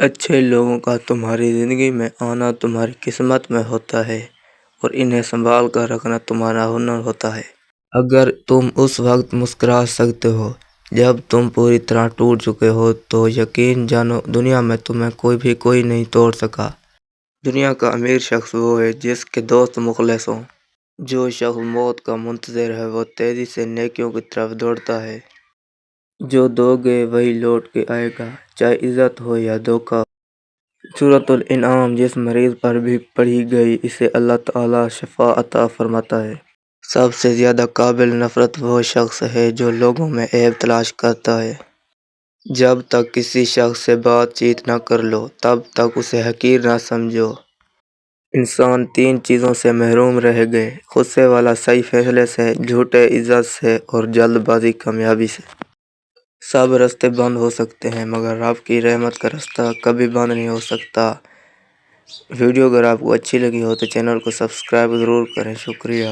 اچھے لوگوں کا تمہاری زندگی میں آنا تمہاری قسمت میں ہوتا ہے اور انہیں سنبھال کر رکھنا تمہارا ہنر ہوتا ہے۔ اگر تم اس وقت مسکرا سکتے ہو جب تم پوری طرح ٹوٹ چکے ہو تو یقین جانو دنیا میں تمہیں کوئی نہیں توڑ سکا۔ دنیا کا امیر شخص وہ ہے جس کے دوست مخلص ہوں۔ جو شخص موت کا منتظر ہے وہ تیزی سے نیکیوں کی طرف دوڑتا ہے۔ جو دو گے وہی لوٹ کے آئے گا، چاہے عزت ہو یا دھوکہ۔ سورۃ الانعام جس مریض پر بھی پڑھی گئی اسے اللہ تعالی شفا عطا فرماتا ہے۔ سب سے زیادہ قابل نفرت وہ شخص ہے جو لوگوں میں عیب تلاش کرتا ہے۔ جب تک کسی شخص سے بات چیت نہ کر لو تب تک اسے حقیر نہ سمجھو۔ انسان تین چیزوں سے محروم رہ گئے: غصے والا صحیح فیصلے سے، جھوٹے عزت سے اور جلد بازی کامیابی سے۔ سب راستے بند ہو سکتے ہیں مگر رب کی رحمت کا راستہ کبھی بند نہیں ہو سکتا۔ ویڈیو اگر آپ کو اچھی لگی ہو تو چینل کو سبسکرائب ضرور کریں۔ شکریہ۔